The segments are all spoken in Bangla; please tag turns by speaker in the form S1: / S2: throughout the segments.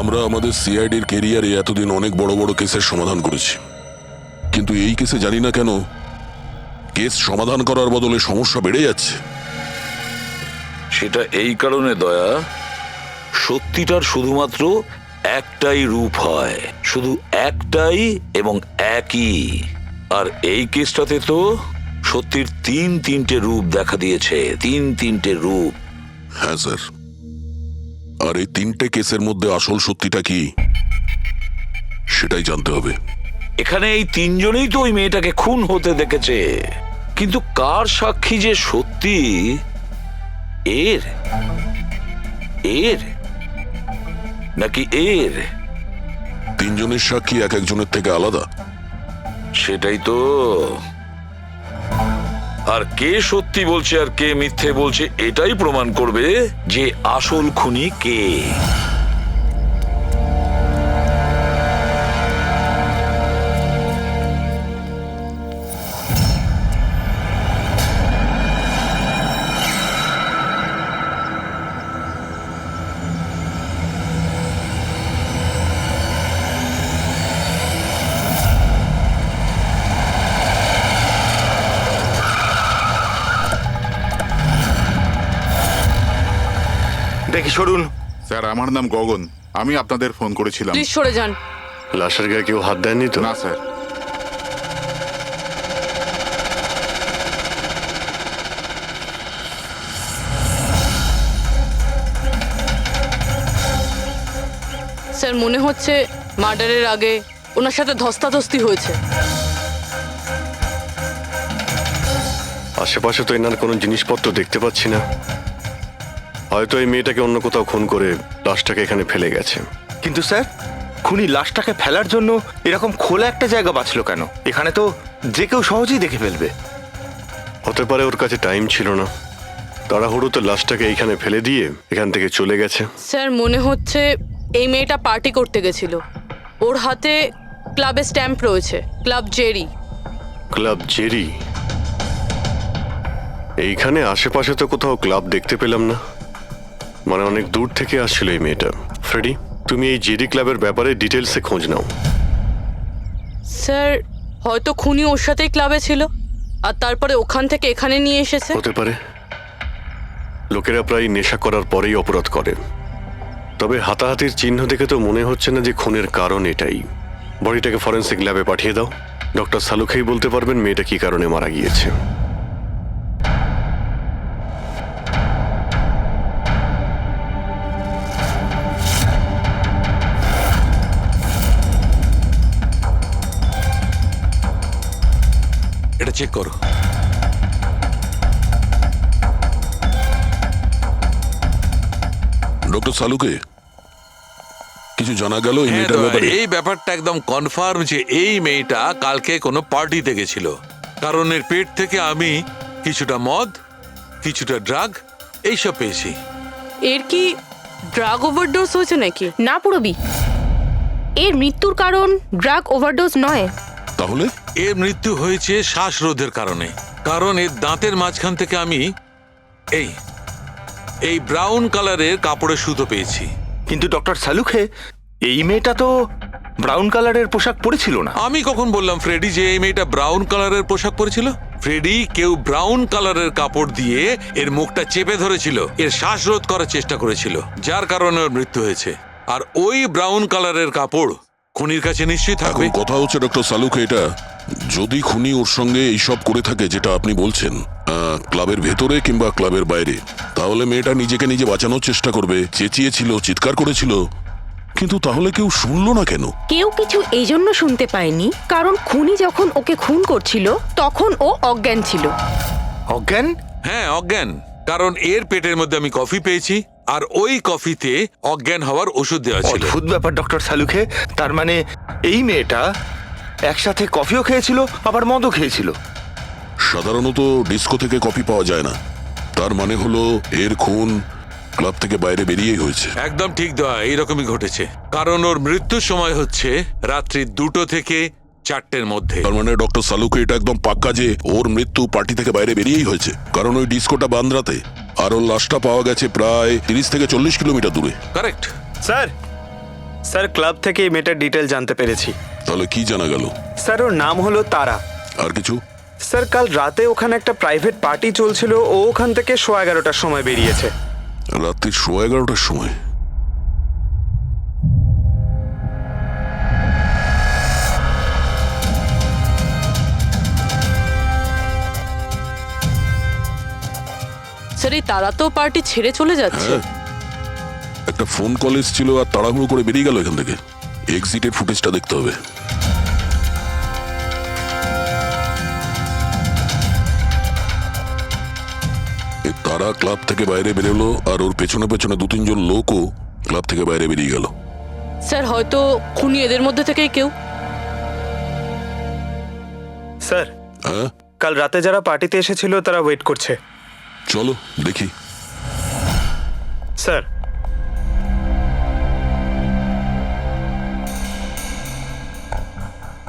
S1: আমরা আমাদের সিআইডির কেরিয়ারে এতদিন অনেক বড় বড় কেসের সমাধান করেছি, কিন্তু এই কেসে জানি না কেন কেস সমাধান করার বদলে সমস্যা বেড়ে যাচ্ছে।
S2: সেটা এই কারণে দয়া, সত্যিটার শুধুমাত্র একটাই রূপ হয়, শুধু একটাই এবং একই। আর এই কেসটাতে তো সত্যির তিনটে রূপ দেখা দিয়েছে, তিনটে রূপ।
S1: হ্যাঁ স্যার, আর এই তিনটে কেসের মধ্যে আসল সত্যিটা কি সেটাই জানতে হবে।
S2: এখানে এই তিনজনেই তো ওই মেয়েটাকে খুন হতে দেখেছে, কিন্তু কার সাক্ষী যে সত্যি এর এর নাকি এর?
S1: তিনজনের সাক্ষী এক একজনের থেকে আলাদা।
S2: সেটাই তো। আর কে সত্যি বলছে আর কে মিথ্যে বলছে এটাই প্রমাণ করবে যে আসল খুনি কে।
S3: দেখি সরুন।
S4: স্যার, আমার নাম গগন। আমি আপনাদের ফোন করেছিলাম।
S5: প্লিজ সরে যান।
S6: লাশের গায়ে কেউ হাত দেয়নি তো?
S4: না স্যার।
S5: স্যার, মনে হচ্ছে মার্ডারের আগে ওনার সাথে ধস্তাধস্তি হয়েছে।
S6: আশেপাশে তো এনার কোনো জিনিসপত্র দেখতে পাচ্ছি না। হয়তো এই মেয়েটাকে অন্য কোথাও খুন করে লাশটাকে এখানে ফেলে গেছে।
S3: কিন্তু স্যার, খুনি লাশটাকে ফেলার জন্য এরকম খোলা একটা জায়গা বাঁচলো কেন? এখানে তো যে কেউ সহজেই দেখে ফেলবে।
S6: হতে পারে ওর কাছে টাইম ছিল না, তাড়াহুড়োতে লাশটাকে এইখানে ফেলে দিয়ে এখান থেকে চলে গেছে।
S5: স্যার, মনে হচ্ছে এই মেয়েটা পার্টি করতে গেছিল। ওর হাতে ক্লাবের স্ট্যাম্প রয়েছে, ক্লাব জেরি।
S6: Club Jerry? এইখানে আশেপাশে তো কোথাও ক্লাব দেখতে পেলাম না। মানে অনেক দূর থেকে আসছিল এই মেয়েটা। ফ্রেডি, তুমি এই জেরি ক্লাবের ব্যাপারে ডিটেলসে খোঁজ নাও।
S5: স্যার, হয়তো খুনি ওর সাথেই ক্লাবে ছিল আর তারপরে ওখান থেকে এখানে নিয়ে এসেছে।
S6: হতে পারে। লোকেরা প্রায় নেশা করার পরেই অপরাধ করে। তবে হাতাহাতির চিহ্ন দেখে তো মনে হচ্ছে না যে খুনের কারণ এটাই। বডিটাকে ফরেন্সিক ল্যাবে পাঠিয়ে দাও। ডক্টর সালুখেই বলতে পারবেন মেয়েটা কি কারণে মারা গিয়েছে।
S2: এটা চেক করো।
S1: ডক্টর সালুকে কিছু জানা গেল এই মেয়েটার ব্যাপারে?
S7: এই ব্যাপারটা একদম কনফার্ম যে এই মেয়েটা কালকে কোনো পার্টিতে গেছিল, কারণ এর পেট থেকে আমি কিছুটা মদ, কিছুটা ড্রাগ এইসব পেয়েছি।
S5: এর কি ড্রাগ ওভারডোজ হয়েছে নাকি?
S8: না পুরবি, এর মৃত্যুর কারণ ড্রাগ ওভারডোজ নয়।
S1: তাহলে
S7: এর মৃত্যু হয়েছে শ্বাসরোধের কারণে, কারণ এর দাঁতের মাঝখান থেকে আমি এই ব্রাউন কালারের কাপড়ের সুতো পেয়েছি।
S3: কিন্তু ডক্টর সালুখে, এই মেয়েটা তো ব্রাউন কালারের পোশাক পরেছিল না।
S7: আমি কখন বললাম ফ্রেডি যে এই মেয়েটা ব্রাউন কালারের পোশাক পরেছিল? ফ্রেডি, কেউ ব্রাউন কালারের কাপড় দিয়ে এর মুখটা চেপে ধরেছিল, এর শ্বাসরোধ করার চেষ্টা করেছিল, যার কারণে ওর মৃত্যু হয়েছে। আর ওই ব্রাউন কালারের কাপড় খুনির কাছে নিশ্চয়ই থাকবে।
S1: এখন কথা হচ্ছে ডক্টর সালুকে, এটা যদি খুনি ওর সঙ্গে এইসব করে থাকে যেটা আপনি বলছেন, ক্লাবের ভেতরে কিংবা ক্লাবের বাইরে, তাহলে মেয়েটা নিজেকে নিজে বাঁচানোর চেষ্টা করবে, চেঁচিয়েছিল, চিৎকার করেছিল, কিন্তু তাহলে কেউ শুনলো না কেন?
S8: কেউ কিছু এই জন্য শুনতে পায়নি কারণ খুনি যখন ওকে খুন করছিল তখন ও অজ্ঞান ছিল।
S3: অজ্ঞান?
S7: হ্যাঁ, অজ্ঞান। কারণ এর পেটের মধ্যে আমি কফি পেয়েছি, আর ওই কফিতে অজ্ঞান হওয়ার ওষুধ দেওয়া ছিল।
S3: অদ্ভুত ব্যাপার ডক্টর সালুখে। তার মানে এই মেয়েটা একসাথে কফিও খেয়েছিল আবার মদও খেয়েছিল।
S1: সাধারণত ডিস্কো থেকে কফি পাওয়া যায় না, তার মানে হলো এর খুন ক্লাব থেকে বাইরে বেরিয়েই হয়েছে।
S7: একদম ঠিক দেওয়া, এইরকমই ঘটেছে। কারণ ওর মৃত্যুর সময় হচ্ছে রাত্রি 2টো থেকে 4টের মধ্যে।
S1: তার মানে ডক্টর সালুকে এটা একদম পাক্কা যে ওর মৃত্যু পার্টি থেকে বাইরে বেরিয়েই হয়েছে, কারণ ওই ডিস্কোটা বান্দ্রাতে, আর ওর লাশটা পাওয়া গেছে প্রায় 30 থেকে 40 কিলোমিটার দূরে।
S7: কারেক্ট।
S3: স্যার, স্যার ক্লাব থেকে এই মেয়েটার ডিটেল জানতে পেরেছি।
S1: তাহলে কি জানা গেল?
S3: স্যার ওর নাম হলো তারা।
S1: আর কিছু?
S3: স্যার কাল রাতে ওখানে একটা প্রাইভেট পার্টি চলছিল, ও ওখান থেকে 11:15টার সময় বেরিয়েছে।
S1: রাত্রি 11:15টার সময়?
S5: স্যার এই তারা তো পার্টি ছেড়ে চলে যাচ্ছে।
S1: হ্যাঁ, একটা ফোন কল এসেছিল আর তাড়াহুড়ো করে বেরিয়ে গেল এখান থেকে। এক্সিটের ফুটেজটা দেখতে হবে। এ তারা ক্লাব থেকে বাইরে বেরোলো আর ওর পেছনে পেছনে 2-3 জন লোকও ক্লাব থেকে বাইরে বেরিয়ে গেল।
S5: স্যার হয়তো খুনি এদের মধ্যে থেকেই কেউ।
S3: স্যার
S1: হ্যাঁ,
S3: কাল রাতে যারা পার্টিতে এসেছিল তারা ওয়েট করছে।
S1: চলো দেখি।
S3: স্যার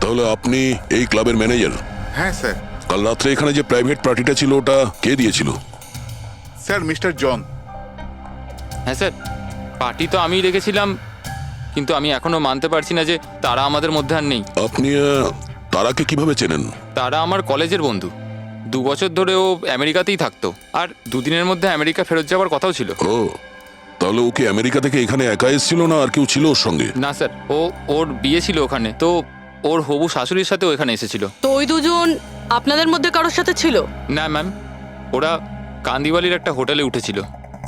S1: তাহলে আপনি এই ক্লাবের ম্যানেজার?
S4: হ্যাঁ স্যার।
S1: কাল রাত্রে এখানে যে প্রাইভেট পার্টিটা ছিল ওটা কে দিয়েছিল?
S4: Sir mister John.
S9: হ্যাঁ স্যার, পার্টি তো আমিই রেখেছিলাম, কিন্তু আমি এখনো মানতে পারছি না যে তারা আমাদের মধ্যে আর নেই।
S1: আপনি তারাকে কিভাবে চেনেন?
S9: তারা আমার কলেজের বন্ধু। 2 বছর ধরে ও আমেরিকাতেই থাকতো, আর 2 দিনের মধ্যে আমেরিকা ফেরত যাওয়ার কথাও ছিল।
S1: ও, তাহলে ওকে আমেরিকা থেকে এখানে একা এসেছিল না আর কেউ ছিল ওর সঙ্গে?
S9: না স্যার, ওর বিয়ে ছিল ওখানে, তো ওর হবু শাশুড়ির সাথেও এখানে এসেছিল।
S5: তো ওই দুজন আপনাদের মধ্যে কারোর সাথে ছিল?
S9: না ম্যাম, ওরা কান্দিওয়ালির একটা হোটেলে উঠেছিল।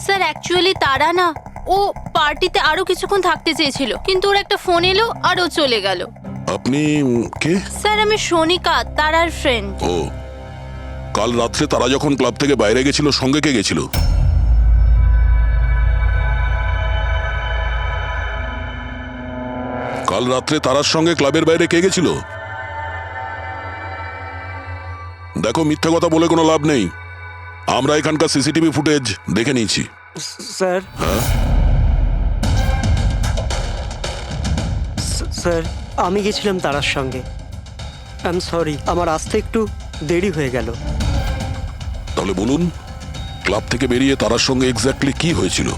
S10: স্যার অ্যাকচুয়ালি তারা না, ও পার্টিতে আরো কিছুক্ষণ থাকতে চেয়েছিল, কিন্তু ওর একটা ফোন এলো আর ও চলে গেল।
S1: আপনি কে?
S10: স্যার আমি সোনিকা, তারার ফ্রেন্ড।
S1: ও, কাল রাত্রে তারা যখন ক্লাব থেকে বাইরে গেছিল সঙ্গে কে গেছিল? কাল রাত্রে তারার সঙ্গে ক্লাবের বাইরে কে গেছিল? দেখো, মিথ্যা কথা বলে কোনো লাভ নেই। আমরা এখানকার সিসিটিভি ফুটেজ দেখে নিয়েছি।
S11: স্যার
S1: হ্যাঁ,
S11: স্যার আমি গেছিলাম তারার সঙ্গে। আই এম সরি, আমার আসতে একটু দেরি হয়ে গেল।
S1: তাহলে বলুন, ক্লাব থেকে বেরিয়ে তারার সঙ্গে এক্স্যাক্টলি কি হয়েছিল?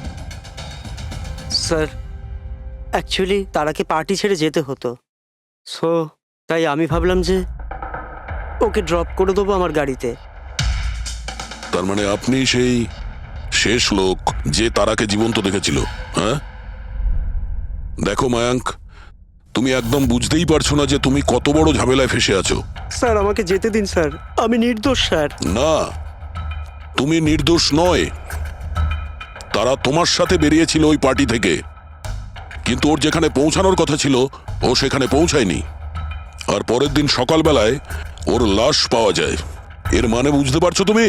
S11: স্যার অ্যাকচুয়ালি তারাকে পার্টি ছেড়ে যেতে হতো, সো তাই আমি ভাবলাম যে ওকে ড্রপ করে দেবো আমার গাড়িতে।
S1: তার মানে আপনি সেই শেষ লোক যে তারাকে জীবন্ত দেখেছিল? হ্যাঁ, দেখো মায়াঙ্ক, তুমি একদম বুঝতেই পারছো না যে তুমি কত বড় ঝামেলায় ফেসে আছো।
S11: স্যার আমাকে যেতে দিন স্যার, আমি নির্দোষ স্যার।
S1: না, তুমি নির্দোষ নয়। তারা তোমার সাথে বেরিয়েছিল ওই পার্টি থেকে, কিন্তু ওর যেখানে পৌঁছানোর কথা ছিল ও সেখানে পৌঁছায়নি। আর পরের দিন সকালবেলায় ওর লাশ পাওয়া যায়। এর মানে বুঝতে পারছো তুমি?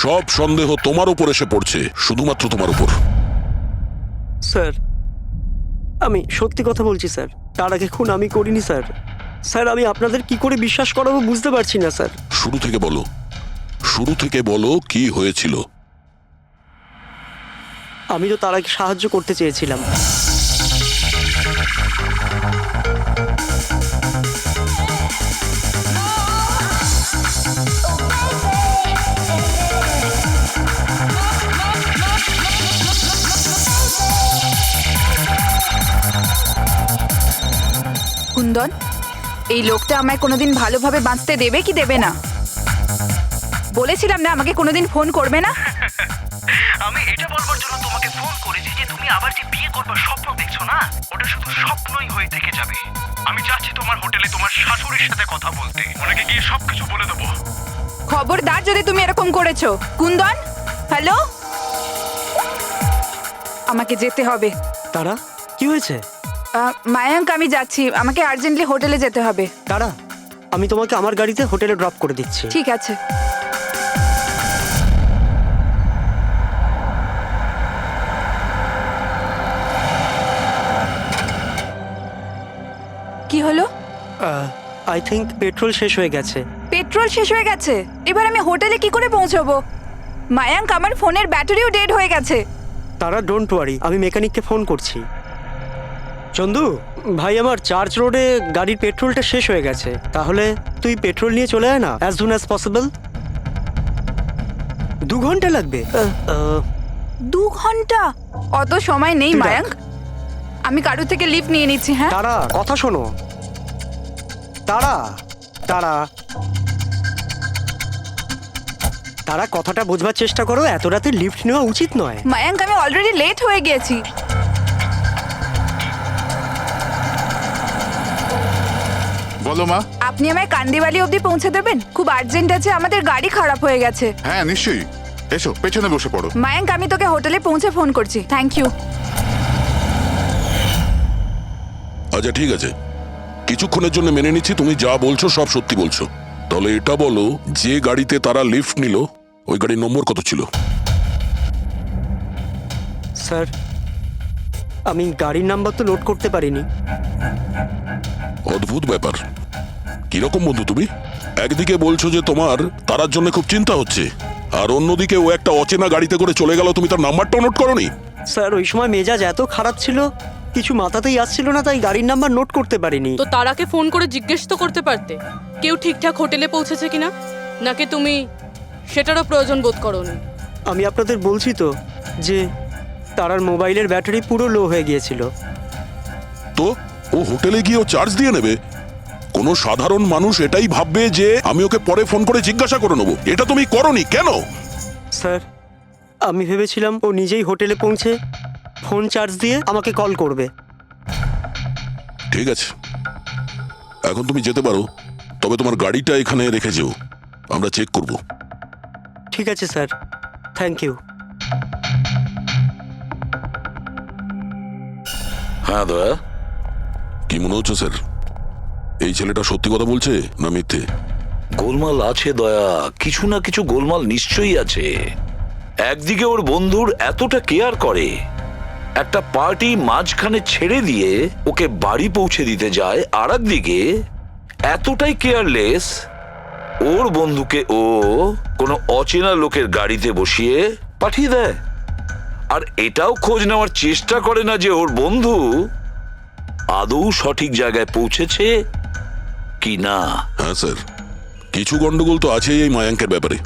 S1: সব সন্দেহ তোমার উপর এসে পড়ছে, শুধুমাত্র তোমার উপর।
S11: স্যার আমি সত্যি কথা বলছি স্যার, তার আগে খুন আমি করিনি স্যার। স্যার আমি আপনাদের কি করে বিশ্বাস করাবো বুঝতে পারছি না স্যার।
S1: শুরু থেকে বলো, শুরু থেকে বলো কি হয়েছিল।
S11: আমি তো তারাকে সাহায্য করতে চেয়েছিলাম।
S12: কুন্দন, এই লোকটা আমায় কোনোদিন ভালোভাবে বাঁচতে দেবে কি দেবে না? বলেছিলাম না আমাকে কোনোদিন ফোন করবে না।
S13: আমি এটা বলবার জন্য তোমাকে ফোন করেছি যে তুমি আবার যে বিয়ে করবার স্বপ্ন দেখছো না, ওটা শুধু স্বপ্নই হয়ে থেকে যাবে। আমি যাচ্ছি তোমার হোটেলে তোমার শাশুড়ির সাথে কথা বলতে, ওনাকে গিয়ে সবকিছু বলে দেবো।
S12: খবরদার যদি তুমি এরকম করেছো। কুন্দন, হ্যালো, আমাকে যেতে হবে।
S11: তারা কি হয়েছে?
S12: মায়াঙ্ক আমি যাচ্ছি, আমাকে আর্জেন্টলি হোটেলে যেতে হবে।
S11: তারা আমি তোমাকে আমার গাড়িতে হোটেলে ড্রপ করে দিচ্ছি।
S12: ঠিক আছে। কি হলো?
S11: আই থিঙ্ক পেট্রোল শেষ হয়ে গেছে।
S12: পেট্রোল শেষ হয়ে গেছে? এবার আমি হোটেলে কি করে পৌঁছবো? মায়াঙ্ক আমার ফোনের ব্যাটারিও ডেড হয়ে গেছে।
S11: তারা ডোন্ট ওয়ারি, আমি মেকানিককে ফোন করছি। চন্দু ভাই, আমার চার্চ রোডে গাড়ির পেট্রোলটা শেষ হয়ে গেছে, তাহলে তুই পেট্রোল নিয়ে চলে আয় না অ্যাজ সুন অ্যাজ পসিবল। 2 ঘন্টা লাগবে।
S12: 2 ঘন্টা? অত সময় নেই মায়াঙ্ক, আমি কারোর থেকে লিফট নিয়ে নিচ্ছি। হ্যাঁ,
S11: তারা কথা শোনো। তারা তারা তারা কথাটা বোঝবার চেষ্টা করো, এত রাতে লিফট নেওয়া উচিত নয়।
S12: মায়াঙ্ক, আমি অলরেডি লেট হয়ে গেছি।
S4: বলো মা।
S12: আপনি আমায় কান্দিবালি অবধি পৌঁছে দেবেন? খুব আর্জেন্ট আছে, আমাদের গাড়ি খারাপ হয়ে গেছে।
S4: হ্যাঁ নিশ্চয়ই, এসো পেছনে বসে পড়ো।
S12: মায়াঙ্ক, আমি তোকে হোটেলে পৌঁছে ফোন করছি। Thank you.
S1: আচ্ছা ঠিক আছে, কিছুক্ষণের জন্য মেনে নিচ্ছি তুমি যা বলছো সব সত্যি বলছো। তাহলে এটা বলো, যে গাড়িতে তারা লিফট নিল ওই গাড়ির নম্বর কত ছিল?
S11: স্যার, আমি গাড়ির নাম্বার তো নোট করতে পারিনি।
S1: অদ্ভুত ব্যাপার। কিরকম বন্ধু তুমি? একদিকে বলছো যে তোমার তারার জন্য খুব চিন্তা হচ্ছে, আর অন্যদিকে ও একটা অচেনা গাড়িতে করে চলে গেল, তুমি তার নাম্বারটাও নোট করোনি?
S11: স্যার, ওই সময় মেজাজ এত খারাপ ছিল, কিছু মাথাতেই আসছিল না, তাই গাড়ির নাম্বার নোট করতে পারিনি।
S5: তো তারাকে ফোন করে জিজ্ঞেস তো করতে পারতে কেউ ঠিকঠাক হোটেলে পৌঁছেছে কিনা, নাকি তুমি সেটারও প্রয়োজন বোধ করোনি?
S11: আমি আপনাদের বলছি তো যে তারার মোবাইলের ব্যাটারি পুরো লো হয়ে গিয়েছিল।
S1: তো ও হোটেলে গিয়ে ও চার্জ দিয়ে নেবে? কোনো সাধারণ মানুষ এটাই ভাববে যে আমি ওকে পরে ফোন করে জিজ্ঞাসা করে নেবো। এটা তুমি করোনি কেন?
S11: স্যার, আমি ভেবেছিলাম ও নিজেই হোটেলে পৌঁছে ফোন চার্জ দিয়ে আমাকে কল করবে।
S1: ঠিক আছে, এখন তুমি যেতে পারো, তবে তোমার গাড়িটা এখানে রেখে যেও, আমরা চেক করব।
S11: ঠিক আছে স্যার, থ্যাংক ইউ।
S2: হ্যাঁ দয়া।
S1: কি মনে হচ্ছে স্যার, এই ছেলেটা সত্যি কথা বলছে না মিথ্যে?
S2: গোলমাল আছে দয়া, কিছু না কিছু গোলমাল নিশ্চয়ই আছে। একদিকে ওর বন্ধুর এতটা কেয়ার করে, একটা পার্টি মাঝখানে ছেড়ে দিয়ে ওকে বাড়ি পৌঁছে দিতে যায়, আর একদিকে এতটাই কেয়ারলেস ওর বন্ধুকে ও কোনো অচেনা লোকের গাড়িতে বসিয়ে পাঠিয়ে দেয়, আর এটাও খোঁজ নেওয়ার চেষ্টা করে না যে ওর বন্ধু আদৌ সঠিক জায়গায় পৌঁছেছে কি না।
S1: হ্যাঁ স্যার, কিছু গন্ডগোল তো আছেই এই মায়াঙ্কের ব্যাপারে।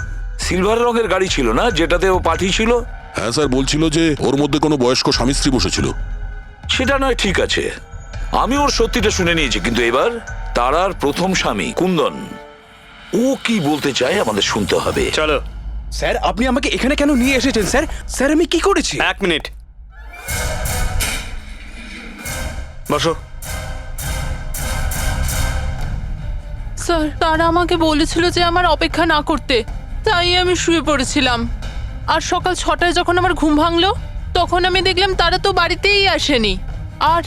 S2: সিলভার রঙের গাড়ি ছিল না যেটাতে ও পাঠিয়েছিল?
S1: হ্যাঁ স্যার, বলছিল যে ওর মধ্যে কোনো বয়স্ক স্বামী স্ত্রী বসেছিল।
S2: সেটা নয়, ঠিক আছে, আমি ওর সত্যিটা শুনে নিয়েছি, কিন্তু এবার তারার প্রথম স্বামী কুন্দন, ও কি বলতে চায় আমাদের শুনতে হবে।
S3: চলো।
S13: স্যার, আপনি আমাকে এখানে কেন নিয়ে এসেছেন স্যার? স্যার, আমি কি করেছি?
S3: এক মিনিট, বসো।
S5: স্যার, তারা আমাকে বলেছিল যে আমার অপেক্ষা না করতে, তাই আমি শুয়ে পড়েছিলাম। আর সকাল 6টায় যখন আমার ঘুম ভাঙলো, তখন আমি দেখলাম তারা তো বাড়িতেই আসেনি। আর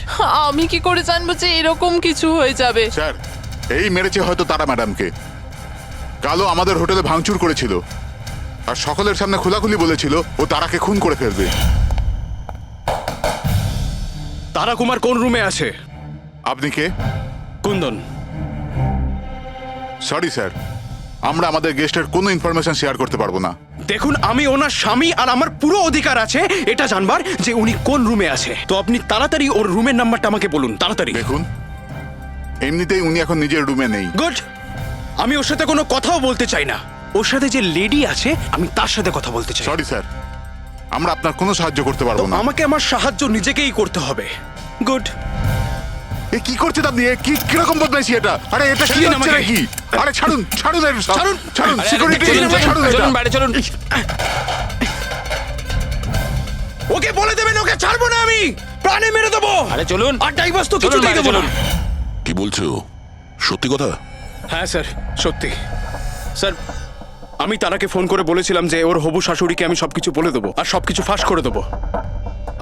S5: আমি কি করে জানবো যে এরকম কিছু হয়ে যাবে?
S4: স্যার, এই মেরেছে হয়তো তারা ম্যাডামকে। কালো আমাদের হোটেলে ভাঙচুর করেছিল, আর সকলের সামনে খোলাখুলি বলেছিল ও তারাকে খুন করে ফেলবে।
S13: তারা কুমার কোন রুমে আছে?
S4: আপনি কে?
S13: কুন্দন।
S4: সরি স্যার, আমরা আমাদের গেস্টের কোনো ইনফরমেশন শেয়ার করতে পারবো না।
S13: দেখুন, আমি ওনার স্বামী, আর আমার পুরো অধিকার আছে এটা জানবার যে উনি কোন রুমে আছে। তো আপনি তাড়াতাড়ি ওর রুমের নাম্বারটা আমাকে বলুন, তাড়াতাড়ি।
S4: দেখুন, এমনিতেই উনি এখন নিজের রুমে নেই।
S13: গুড, আমি ওর সাথে কোনো কথাও বলতে চাই না। ওর সাথে যে লেডি আছে আমি তার সাথে কথা বলতে চাই।
S4: সরি স্যার, আমরা আপনার কোনো সাহায্য করতে পারবো না।
S13: আমাকে আমার সাহায্য নিজেকেই করতে হবে। গুড।
S4: এ কি করছেন আপনি? এ কি কিরকম বদমাইশি এটা? আরে এটা কি হচ্ছে নাকি? আরে ছাড়ুন, ছাড়ুন, ছাড়ুন, ছাড়ুন, সিকিউরিটি ছাড়ুন এটা।
S9: বাইরে চলুন।
S13: ওকে বলে দেবেন ওকে ছাড়বো না, আমি প্রাণে মেরে দেবো।
S9: আরে চলুন।
S13: আর ডাইভার্স তো কিছুতেই দেবো না।
S1: কি বলছো, সত্যি কথা?
S13: হ্যাঁ স্যার, সত্যি। স্যার, আমি তারাকে ফোন করে বলেছিলাম যে ওর হবু শাশুড়িকে আমি সবকিছু বলে দেবো আর সবকিছু ফাঁস করে দেবো।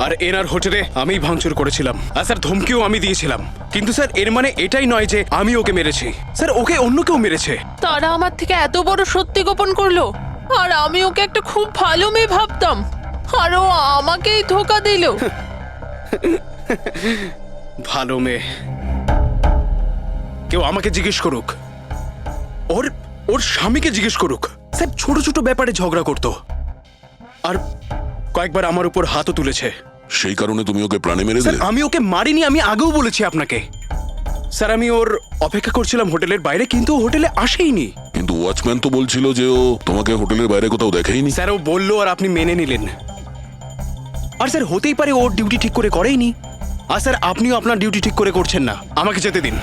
S13: আর এনার হোটেলে আমি ভাঙচুর করেছিলাম, আর স্যার ধমকিও আমি দিয়েছিলাম। কিন্তু স্যার, এর মানে এটাই নয় যে আমি ওকে মেরেছি। স্যার, ওকে অন্য কেউ মেরেছে।
S5: তারা আমার থেকে এত বড় সত্যি গোপন করলো, আর আমি ওকে একটা খুব ভালো মেয়ে ভাবতাম, আর ও আমাকেই ধোকা দিল।
S13: ভালো মেয়ে? কেউ আমাকে জিজ্ঞেস করুক, ওর স্বামীকে জিজ্ঞেস করুক। স্যার, ছোট ছোট ব্যাপারে ঝগড়া করতো, আর কয়েকবার আমার উপর হাতও তুলেছে।
S1: সেই কারণে তুমি ওকে প্রাণে মেরে
S13: স্যার,
S1: দিলে?
S13: আমি ওকে মারিনি, আমি আগেও বলেছি আপনাকে। স্যার, আমি ওর অপেক্ষা করছিলাম হোটেলের বাইরে, কিন্তু ও হোটেলে আসেইনি।
S1: কিন্তু ওয়াচম্যান তো বলছিল যে ও তোমাকে হোটেলের বাইরে কোথাও দেখেইনি।
S13: স্যার, ও বললো আর আপনি মেনে নিলেন। আর স্যার, হতেই পারে ওর ডিউটি ঠিক করে করেইনি। আর স্যার আপনিও আপনার ডিউটি ঠিক করে করছেন না, আমাকে যেতে দিন।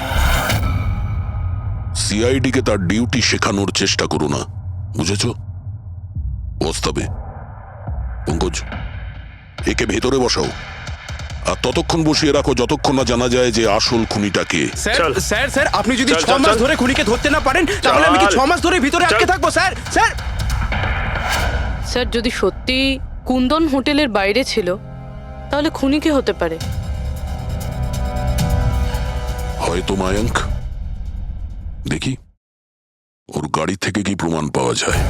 S1: সিআইডি কে তার ডিউটি শেখানোর চেষ্টা করো না, বুঝেছ? বস্তাবে পঙ্কজ, একে ভেতরে বসাও আর ততক্ষণ বসিয়ে রাখো যতক্ষণ না জানা যায় যে আসল খুনিটা কে।
S13: স্যার স্যার স্যার আপনি যদি
S3: চল,
S13: 6
S3: চল,
S13: মাস
S3: চল।
S13: ধরে খুনিকে ধরতে না পারেন তাহলে আমি কি
S3: চল।
S13: 6 মাস ধরে ভিতরে আটকে থাকবো স্যার? স্যার
S5: স্যার যদি সত্যি কুন্দন হোটেলের বাইরে ছিল তাহলে খুনি কে হতে পারে?
S1: হয়তো মায়াঙ্ক। দেখি ওর গাড়ি থেকে কি প্রমাণ পাওয়া যায়।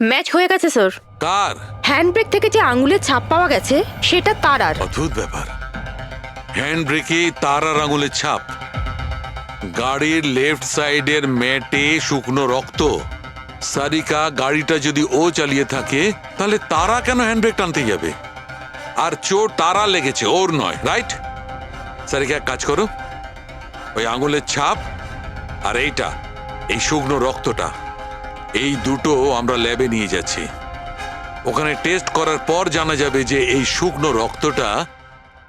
S8: ম্যাচ হয়ে গেছে স্যার।
S7: কার?
S8: হ্যান্ডব্রেক থেকে যে আঙুলের ছাপ পাওয়া গেছে সেটা তারার।
S7: অদ্ভুত ব্যাপার, হ্যান্ড ব্রেকে তার আর আঙুলের ছাপ। গাড়ির লেফট সাইডের ম্যাটে শুকনো রক্ত। সারিকা গাড়িটা যদি ও চালিয়ে থাকে তাহলে তারা কেন হ্যান্ডব্রেক টানতে যাবে? আর চোট তারা লেগেছে, ওর নয়, রাইট? সারিকা এক কাজ করো, ওই আঙুলের ছাপ আর এইটা, এই শুকনো রক্তটা, এই দুটো আমরা ল্যাবে নিয়ে যাচ্ছি। ওখানে টেস্ট করার পর জানা যাবে যে এই শুকনো রক্তটা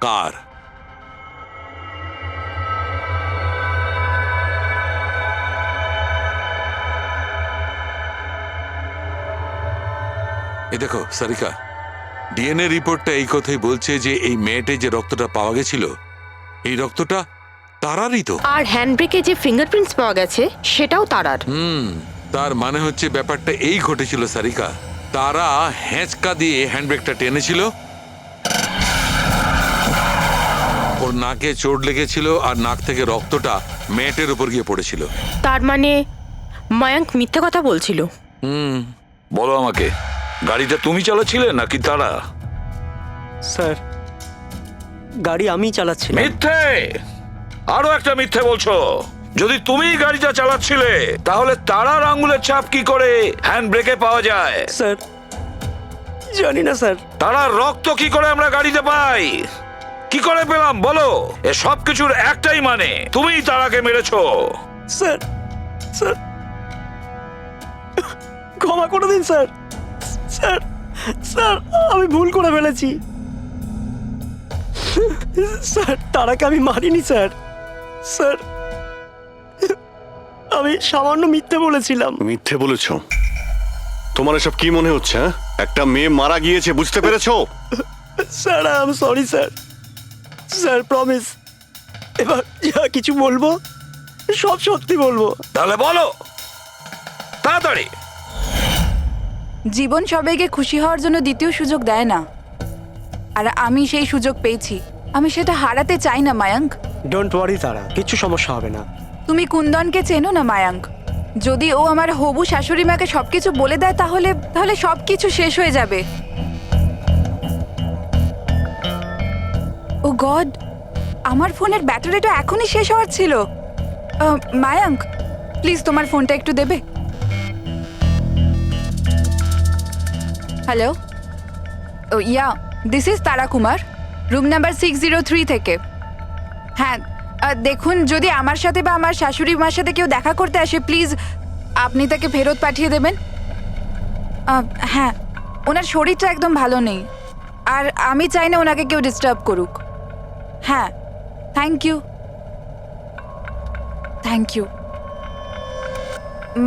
S7: কার। এই দেখো সারিকা, ডিএনএ রিপোর্টটা এই কথাই বলছে যে এই মেয়েটে যে রক্তটা পাওয়া গেছিল এই রক্তটা তারারই তো।
S8: আর হ্যান্ডব্রেকে যে ফিঙ্গারপ্রিন্টস পাওয়া গেছে সেটাও তারার।
S7: তার মানে হচ্ছে ব্যাপারটা এই ঘটেছিল সারিকা, তারা হ্যাঁচকা দিয়ে হ্যান্ডব্রেকটা টেনেছিল, ওর নাকে চোট লেগেছিল আর নাক থেকে রক্তটা ম্যাটের উপর গিয়ে পড়েছিল।
S8: তার মানে মায়াঙ্ক মিথ্যে কথা বলছিল।
S2: বলো আমাকে, গাড়িটা তুমি চালাচ্ছিলে নাকি তারা?
S11: স্যার গাড়ি আমি চালাচ্ছিলাম।
S2: মিথ্যে, আরো একটা মিথ্যে বলছো। যদি তুমি গাড়িটা চালাচ্ছিলে তাহলে তারার আঙ্গুলের ছাপ কি করে হ্যান্ড ব্রেকে পাওয়া যায়?
S11: স্যার জানি না স্যার।
S2: তারার রক্ত কি করে আমরা গাড়িতে পাই? কি করে পেলাম বলো? এ সব কিছুর একটাই মানে, তুমিই তারাকে মেরেছো।
S11: স্যার স্যার ক্ষমা করে দিন স্যার। স্যার স্যার আমি ভুল করে ফেলেছি স্যার। তারাকে আমি মারিনি স্যার। স্যার আমি সামান্য মিথ্যে বলেছিলাম।
S6: মিথ্যে বলেছো? তোমার এসব কি মনে হচ্ছে? হ্যাঁ, একটা মেয়ে মারা গিয়েছে, বুঝতে পেরেছো?
S11: Sir I am sorry sir. Sir promise, এবার যা কিছু বলবো সব সত্যি বলবো।
S2: তাহলে বলো তাড়াতাড়ি।
S12: জীবন সবাইকে খুশি হওয়ার জন্য দ্বিতীয় সুযোগ দেয় না, আর আমি সেই সুযোগ পেয়েছি। আমি সেটা হারাতে চাই না মায়াঙ্ক।
S11: ডোন্ট ওয়ারি তারা, কিচ্ছু সমস্যা হবে না।
S12: তুমি কুন্দনকে চেনো না মায়াঙ্ক? যদি ও আমার হবু শাশুড়ি মাকে সবকিছু বলে দেয় তাহলে তাহলে সবকিছু শেষ হয়ে যাবে। ও গড, আমার ফোনের ব্যাটারিটা এখনই শেষ হওয়ার ছিল। মায়াঙ্ক প্লিজ তোমার ফোনটা একটু দেবে? Hello, oh yeah, this is Tara Kumar, room number 603 থেকে। হ্যাঁ দেখুন, যদি আমার সাথে বা আমার শাশুড়ি মার সাথে কেউ দেখা করতে আসে প্লিজ আপনি তাকে ফেরত পাঠিয়ে দেবেন। হ্যাঁ, ওনার শরীরটা একদম ভালো নেই আর আমি চাই না ওনাকে কেউ ডিস্টার্ব করুক। হ্যাঁ, thank you thank you.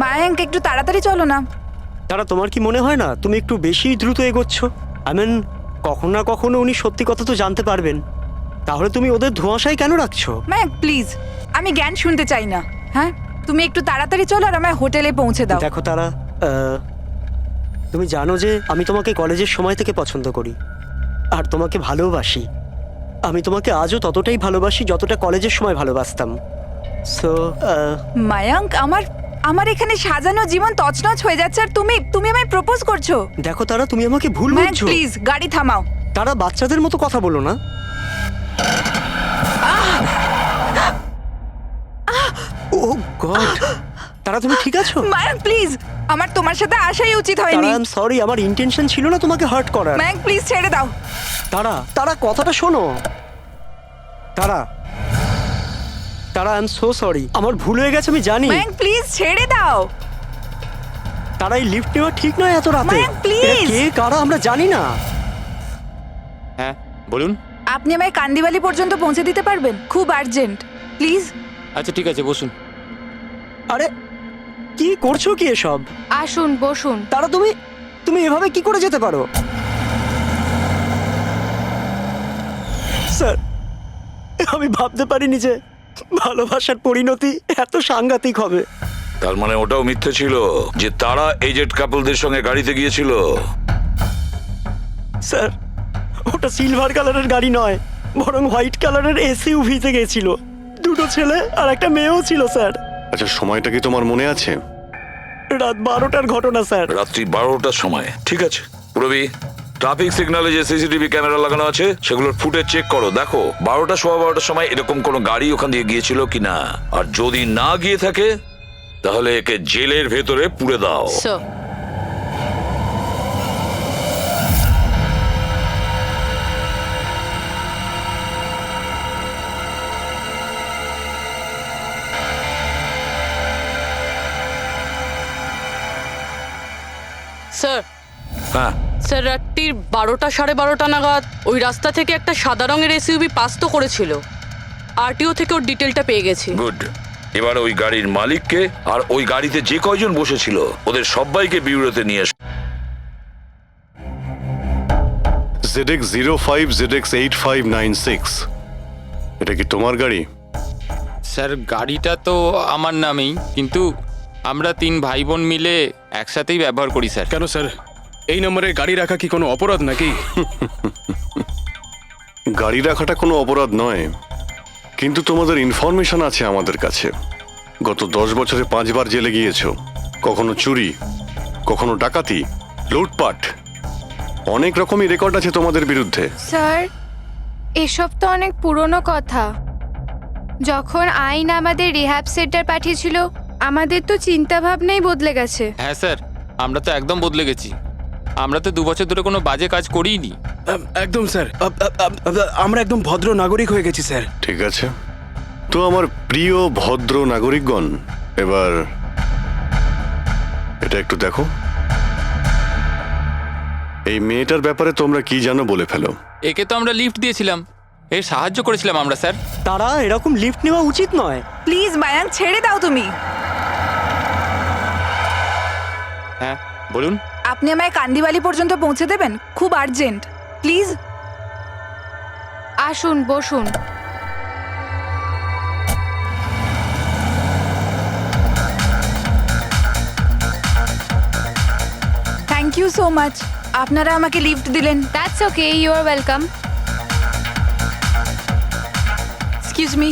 S12: Mayank একটু তাড়াতাড়ি চলো না।
S11: তারা তোমার কি মনে হয় না তুমি একটু বেশি দ্রুত এগোচ্ছ? আই মিন কখনো না কখনো উনি সত্যি কথা তো জানতে পারবেন, তাহলে তুমি ওদের ধোঁয়াশায় কেন রাখছো?
S12: মায়াঙ্ক প্লিজ, আমি জ্ঞান শুনতে চাই না। হ্যাঁ, তুমি একটু তাড়াতাড়ি চলো আর আমায় হোটেলে পৌঁছে দাও।
S11: দেখো তারা, তুমি জানো যে আমি তোমাকে কলেজের সময় থেকে পছন্দ করি আর তোমাকে ভালোবাসি। আমি তোমাকে আজও ততটাই ভালোবাসি যতটা কলেজের সময় ভালোবাসতাম। সো
S12: মায়াঙ্ক, আমার এখানে সাজানো জীবন তছনছ হয়ে যাচ্ছে আর তুমি আমায় প্রপোজ করছো।
S11: দেখো তারা, তুমি আমাকে ভুল
S12: মায়াঙ্ক
S11: বুঝছো।
S12: প্লিজ গাড়ি থামাও।
S11: তারা বাচ্চাদের মতো কথা বলো না। ও গড, তারা তুমি ঠিক আছো?
S12: মায়াঙ্ক প্লিজ, আমার তোমার সাথে আসাই উচিত
S11: তারা
S12: হয়নি।
S11: আই এম সরি, আমার ইন্টেনশন ছিল না তোমাকে হার্ট করার।
S12: মায়াঙ্ক প্লিজ ছেড়ে দাও।
S11: তারা কথাটা শোনো। তারা আই এম সো সরি, আমার ভুল হয়ে গেছে, আমি জানি।
S12: মায়াঙ্ক প্লিজ ছেড়ে দাও।
S11: তারা এই লিফট নেওয়া ঠিক নয় এত রাতে।
S12: মায়াঙ্ক, please!
S11: এরা কে কারা আমরা জানি না।
S9: হ্যাঁ বলুন।
S12: আপনি আমায় কান্দিবালি পর্যন্ত পৌঁছে দিতে পারবেন? খুব আর্জেন্ট, প্লিজ।
S9: আচ্ছা ঠিক আছে, বসুন।
S11: আরে কি করছো কি এসব?
S10: আসুন বসুন।
S11: তারা তুমি এভাবে কি করে যেতে পারো? স্যার, আমি ভাবতে পারিনি যে ভালোবাসার পরিণতি এত সাংঘাতিক হবে।
S2: তার মানে ওটাও মিথ্যে ছিল যে তারা এজেড কাপলদের সঙ্গে গাড়িতে গিয়েছিল?
S11: স্যার, ওটা সিলভার কালারের গাড়ি নয়, বরং হোয়াইট কালারের এসইউভিতে গেছিল। দুটো ছেলে আর একটা মেয়েও ছিল স্যার।
S6: আচ্ছা, সময়টা কি তোমার মনে আছে?
S11: রাত 12টার ঘটনা স্যার।
S2: রাত্রি 12টার সময়? ঠিক আছে পুরবি, ট্রাফিক সিগন্যালে যে সিসিটিভি ক্যামেরা লাগানো আছে সেগুলোর ফুটেজ চেক করো, দেখো 12টার সময় এরকম কোনো গাড়ি ওখান দিয়ে গিয়েছিল কিনা। আর যদি না গিয়ে থাকে তাহলে একে জেলের ভেতরে পুরে দাও।
S5: স্যার, স্যার
S2: হ্যাঁ,
S5: স্যার রাত্রির 12টা 12:30 নাগাদ ওই রাস্তা থেকে একটা সাদা রঙের এসইউভি পাস তো করেছিল। আরটিও থেকে ওর ডিটেলটা পেয়ে গেছি।
S2: গুড। এবার ওই গাড়ির মালিককে আর ওই গাড়িতে যে কয়জন বসেছিল ওদের সবাইকে বিউরোতে নিয়ে এসো।
S6: ZX05 ZX8596, এটা কি তোমার গাড়ি?
S9: স্যার গাড়িটা তো আমার নামেই, কিন্তু আমরা 3 ভাই বোন মিলে একসাথেই ব্যবহার করি স্যার।
S13: কেন স্যার, এই নম্বরে গাড়ি রাখা কি কোনো অপরাধ নাকি?
S6: গাড়ি রাখাটা কোনো অপরাধ নয়, কিন্তু তোমাদের ইনফরমেশন আছে আমাদের কাছে। গত 10 বছরে 5 বার জেলে গিয়েছো, কখনো চুরি, কখনো ডাকাতি, লুটপাট, অনেক রকমই রেকর্ড আছে তোমাদের বিরুদ্ধে।
S10: স্যার এসব তো অনেক পুরনো কথা। যখন আইন আমাদের রিহ্যাব সেন্টার পাঠিয়েছিল আমাদের তো চিন্তা ভাবনাই বদলে গেছে।
S9: হ্যাঁ স্যার, আমরা তো একদম বদলে গেছি। আমরা তো 2 বছর ধরে কোনো বাজে কাজ করিনি।
S13: একদম স্যার, আমরা একদম ভদ্র নাগরিক হয়ে গেছি স্যার।
S6: ঠিক আছে, তো আমার প্রিয় ভদ্র নাগরিকগণ, এবার এটা একটু দেখো। এই মেয়েটার ব্যাপারে তোমরা কি জানো বলে ফেলো।
S9: একে তো আমরা লিফট দিয়েছিলাম, এর সাহায্য করেছিলাম আমরা স্যার।
S11: তারা এরকম লিফট নেওয়া উচিত নয়।
S12: প্লিজ মায়াঙ্ক ছেড়ে দাও তুমি।
S9: হ্যাঁ বলুন।
S12: আপনি আমায় কান্দিবালি পর্যন্ত পৌঁছে দেবেন? খুব আর্জেন্ট, প্লিজ।
S10: আসুন বসুন।
S12: থ্যাংক ইউ সো মাচ, আপনারা আমাকে লিফট দিলেন।
S10: That's okay, you are welcome.
S12: Excuse me,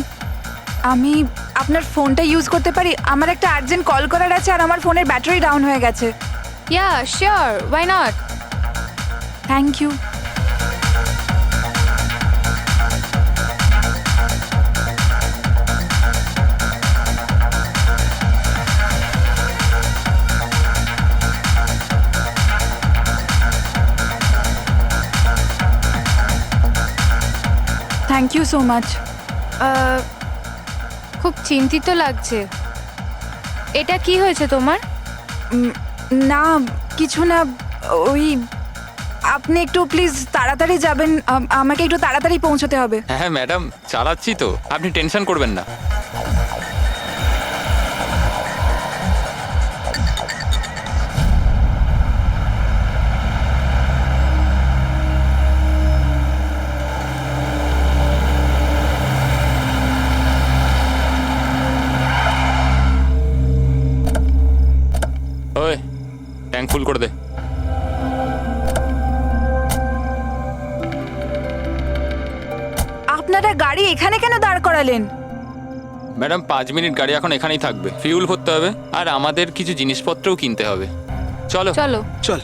S12: আমি আপনার ফোনটা ইউজ করতে পারি? আমার একটা আর্জেন্ট কল করার আছে আর আমার ফোনের ব্যাটারি ডাউন হয়ে গেছে।
S10: Yeah sure, why not.
S12: Thank you. Thank you so much.
S10: খুব চিন্তিত লাগছে। এটা কি হয়েছে তোমার?
S12: না কিছু না, ওই আপনি একটু প্লিজ তাড়াতাড়ি যাবেন, আমাকে একটু তাড়াতাড়ি পৌঁছতে হবে।
S9: হ্যাঁ ম্যাডাম, চালাচ্ছি তো, আপনি টেনশন করবেন না। ওই ট্যাঙ্ক ফুল করে দে।
S12: আপনারা গাড়ি এখানে কেন দাঁড় করালেন?
S9: ম্যাডাম 5 মিনিট গাড়ি এখন এখানেই থাকবে, ফিউল ভরতে হবে আর আমাদের কিছু জিনিসপত্রও কিনতে হবে। চলো
S10: চলো।
S13: চল।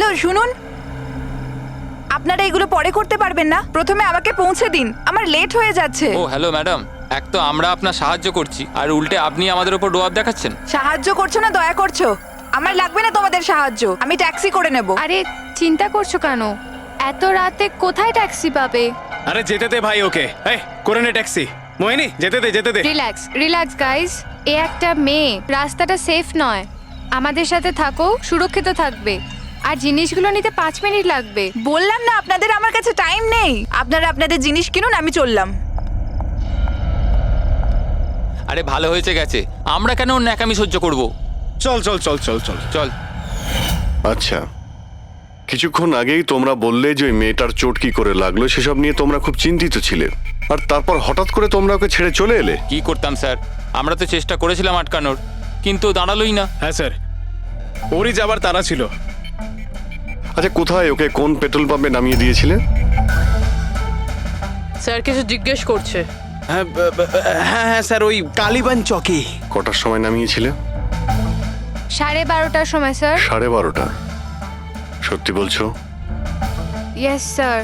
S12: হ্যালো শুনুন, আপনারা এগুলো পরে করতে পারবেন না? প্রথমে আমাকে পৌঁছে দিন, আমার লেট হয়ে যাচ্ছে।
S9: ও হ্যালো ম্যাডাম, এক তো আমরা আপনার সাহায্য করছি আর উল্টে আপনি আমাদের উপর ডোয়াব দেখাচ্ছেন।
S12: সাহায্য করছো না দয়া করছো? আমার লাগবে না তোমাদের সাহায্য, আমি ট্যাক্সি করে নেব।
S10: আরে চিন্তা করছো কেন? এত রাতে কোথায় ট্যাক্সি পাবে?
S13: আরে যেতে দে ভাই ওকে, এই করে নে ট্যাক্সি। মোহিনী যেতে দে যেতে দে।
S10: রিল্যাক্স রিল্যাক্স গাইস, এ একটা মেয়ে, রাস্তাটা সেফ নয়। আমাদের সাথে থাকো, সুরক্ষিত থাকবে। আর জিনিসগুলো নিতে 5 মিনিট লাগবে।
S12: বললাম না আপনাদের আমার কাছে টাইম নেই। আপনারা আপনাদের জিনিস কিনুন, আমি চললাম।
S9: আরে ভালো হয়েছে গেছে, আমরা কেন ওর ন্যাকামি সহ্য করব?
S13: চল চল চল চল চল
S9: চল।
S6: আচ্ছা, কিছুক্ষণ আগেই তোমরা বললে যে ওই মেয়েটার চোট কি করে লাগলো সেসব নিয়ে তোমরা খুব চিন্তিত ছিলে, আর তারপর হঠাৎ করে তোমরা ওকে ছেড়ে চলে এলে।
S9: কি করতাম স্যার, আমরা তো চেষ্টা করেছিলাম আটকানোর, কিন্তু দাঁড়ালোই না।
S13: হ্যাঁ স্যার, ওরই যাবার তারা ছিল।
S6: আচ্ছা, কোথায় ওকে কোন পেট্রোল পাম্পে নামিয়ে দিয়েছিলে?
S5: স্যার কিছু জিজ্ঞেস করছে।
S13: হ্যাঁ হ্যাঁ স্যার, ওই কালীবান চকে।
S6: কটার সময় নামিয়েছিলে?
S10: 12:30টার সময় স্যার।
S6: 12:30। সত্যি বলছো?
S10: Yes sir.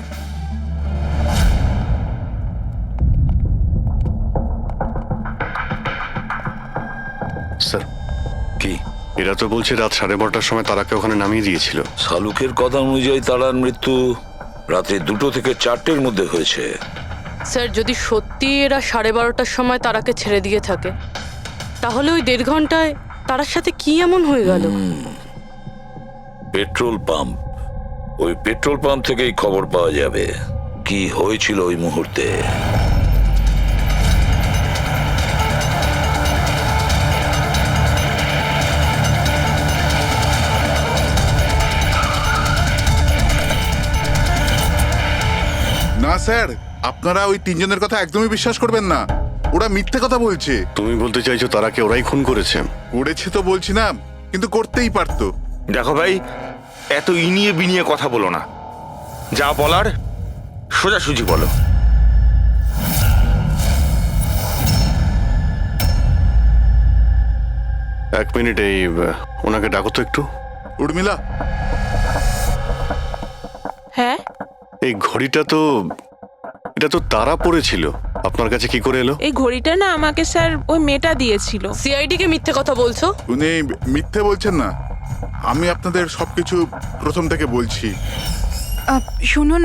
S6: স্যার,
S2: কি?
S6: এরা তো বলছে রাত 12:30টার সময় তারাকে ওখানে নামিয়ে দিয়েছিল।
S2: শালুকের কথা অনুযায়ী তারার মৃত্যু রাতে 2টো থেকে 4টের মধ্যে হয়েছে।
S5: স্যার যদি সত্যি এরা 12:30টার সময় তারাকে ছেড়ে দিয়ে থাকে, তাহলে ওই 1.5 ঘন্টায় তারার সাথে কি এমন হয়ে গেল?
S2: পেট্রোল পাম্প, ওই পেট্রোল পাম্প থেকেই খবর পাওয়া যাবে কি হয়েছিল ওই মুহূর্তে।
S4: না স্যার, আপনারা ওই 3 জনের কথা একদমই বিশ্বাস করবেন না। ওরা মিথ্যে কথা বলছে।
S6: তুমি বলতে চাইছো তারাকে ওরাই খুন করেছে?
S4: করেছে তো বলছি না, কিন্তু করতেই পারতো।
S3: দেখো ভাই, এত ইনিয়ে বিনিয়ে কথা বলো না, যা বলার সোজাসুজি বলো।
S6: এক মিনিট, এই ওনাকে ডাকো তো একটু।
S4: উর্মিলা,
S5: হ্যাঁ
S6: এই ঘড়িটা তো, এটা তো তারা পড়েছিল, আপনার কাছে কি করে এলো?
S5: এই ঘড়িটা না আমাকে স্যার ওই মেয়েটা দিয়েছিল। সিআইডি কে মিথ্যে কথা বলছো?
S4: উনি মিথ্যে বলছেন না, আমি আপনাদের সবকিছু প্রথম থেকে বলছি।
S12: শুনুন,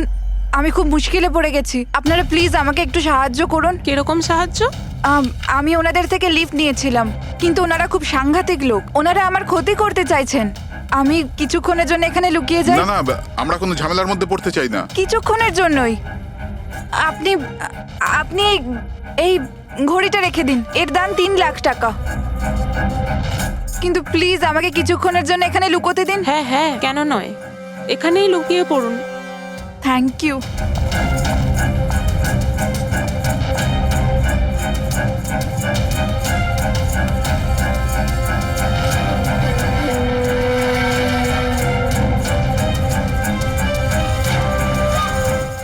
S12: আমি খুব মুশকিলে পড়ে গেছি, আপনারা প্লিজ আমাকে একটু সাহায্য করুন।
S5: কিরকম সাহায্য?
S12: আমি ওনাদের থেকে লিফট নিয়েছিলাম, কিন্তু ওনারা খুব সাংঘাতিক লোক, ওনারা আমার ক্ষতি করতে চাইছেন। আমি কিছুক্ষণের জন্য এখানে লুকিয়ে যাই।
S4: না না, আমরা কোনো ঝামেলার মধ্যে পড়তে চাই না।
S12: কিছুক্ষণের জন্যই। আপনি আপনি এই ঘড়িটা রেখে দিন, এর দাম 3 লাখ টাকা। কিন্তু প্লিজ আমাকে কিছুক্ষণের জন্য এখানে লুকোতে দিন।
S5: হ্যাঁ হ্যাঁ, কেন নয়, এখানেই লুকিয়ে পড়ুন।
S12: Thank you.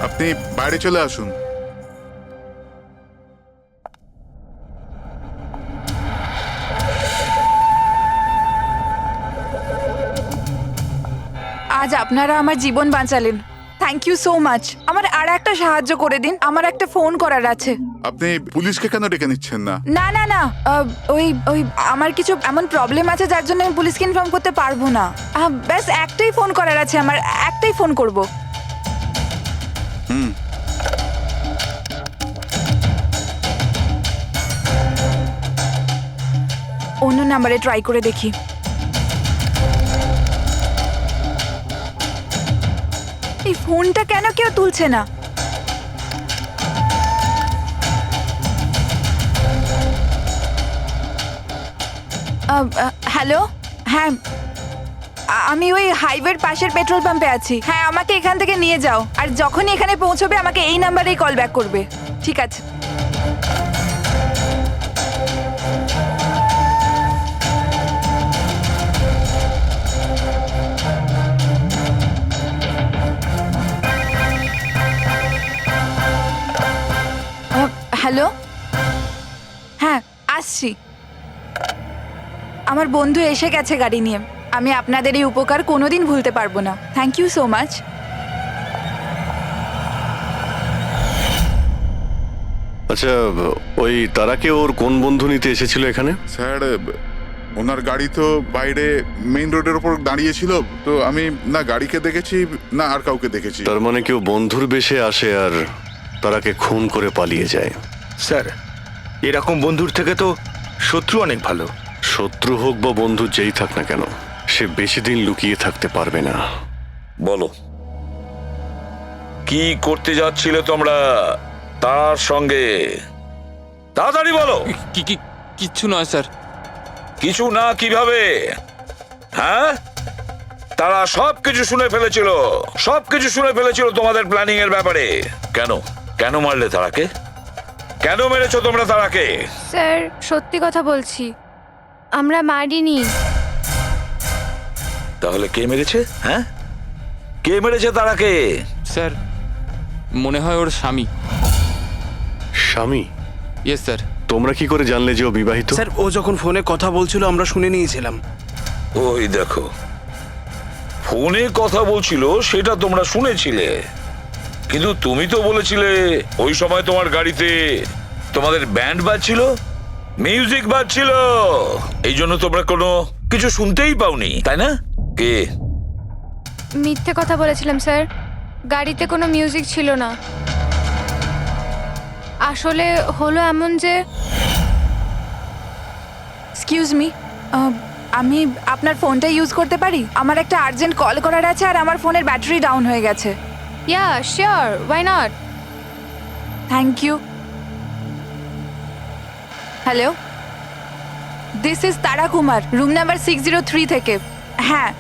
S4: আপনি বাইরে চলে আসুন।
S12: আজ আপনারা আমার জীবন বাঁচালেন, থ্যাংক ইউ সো মাচ। আমার আর একটা সাহায্য করে দিন, আমার একটা ফোন করার আছে।
S4: আপনি পুলিশকে কেন ডেকে নিচ্ছেন না?
S12: না না না, ওই ওই আমার কিছু এমন প্রবলেম আছে যার জন্য আমি পুলিশকে ইনফর্ম করতে পারবো না। ব্যাস একটাই ফোন করার আছে আমার, একটাই ফোন করব। অন্য নাম্বারে ট্রাই করে দেখি। এই ফোনটা কেন কেউ তুলছে না? হ্যালো, হ্যাঁ আমি ওই হাইওয়ের পাশের পেট্রোল পাম্পে আছি। হ্যাঁ, আমাকে এখান থেকে নিয়ে যাও, আর যখনই এখানে পৌঁছবে আমাকে এই নাম্বারেই কল ব্যাক করবে। ঠিক আছে। হ্যালো, হ্যাঁ আসছি। আমার বন্ধু এসে গেছে গাড়ি নিয়ে, আমি আপনাদের এই উপকার কোনোদিন ভুলতে পারবো না। Thank you so much.
S6: আচ্ছা, ওই তারাকে ওর কোন বন্ধু নিতে এসেছিল এখানে?
S4: স্যার ওনার গাড়ি তো বাইরে মেইন রোডের ওপর দাঁড়িয়েছিল, তো আমি না গাড়িকে দেখেছি না আর কাউকে দেখেছি।
S6: তার মানে কেউ বন্ধুর বেশে আসে আর তারাকে খুন করে পালিয়ে যায়।
S3: স্যার এরকম বন্ধুর থেকে তো শত্রু অনেক ভালো।
S6: শত্রু হোক বা বন্ধু যেই থাক না কেন, সে বেশি দিন লুকিয়ে থাকতে পারবে না।
S2: বলো কি করতে যাচ্ছিলে তোমরা তার সঙ্গে? তাড়াতাড়ি বলো।
S9: কি কি কিচ্ছু নয় স্যার।
S2: কিছু না কিভাবে? হ্যাঁ, তারা সবকিছু শুনে ফেলেছিল, সবকিছু শুনে ফেলেছিল তোমাদের প্ল্যানিং এর ব্যাপারে। কেন কেন মারলে তারাকে? কেন মেরেছো তোমরা তারাকে?
S10: স্যার সত্যি কথা বলছি, আমরা মারিনি।
S2: তাহলে কে মেরেছে? হ্যাঁ, কে মেরেছে তারাকে?
S9: স্যার মনে হয় ওর স্বামী।
S6: স্বামী?
S9: Yes sir.
S6: তোমরা কি করে জানলে যে ও বিবাহিত?
S13: স্যার ও যখন ফোনে কথা বলছিল আমরা শুনে নিয়েছিলাম।
S2: ওই দেখো, ফোনে কথা বলছিল সেটা তোমরা শুনেছিলে, কিন্তু তুমি তো বলেছিলে ওই সময় তোমার গাড়িতে তোমাদের ব্যান্ড বাজছিল, মিউজিক বাজছিল, এই জন্য তোমরা কোনো কিছু শুনতেই পাওনি, তাই না? কে?
S10: মিথ্যে কথা বলেছিলাম স্যার, গাড়িতে কোনো মিউজিক ছিল না। আসলে হলো এমন যে
S12: এক্সকিউজ মি, আমি আপনার ফোনটা ইউজ করতে পারি? আমার একটা আর্জেন্ট কল করার আছে আর আমার ফোনের ব্যাটারি ডাউন হয়ে গেছে।
S10: Yeah sure, why not.
S12: Thank you. Hello, this is Tara Kumar, room number 603 থেকে। হ্যাঁ,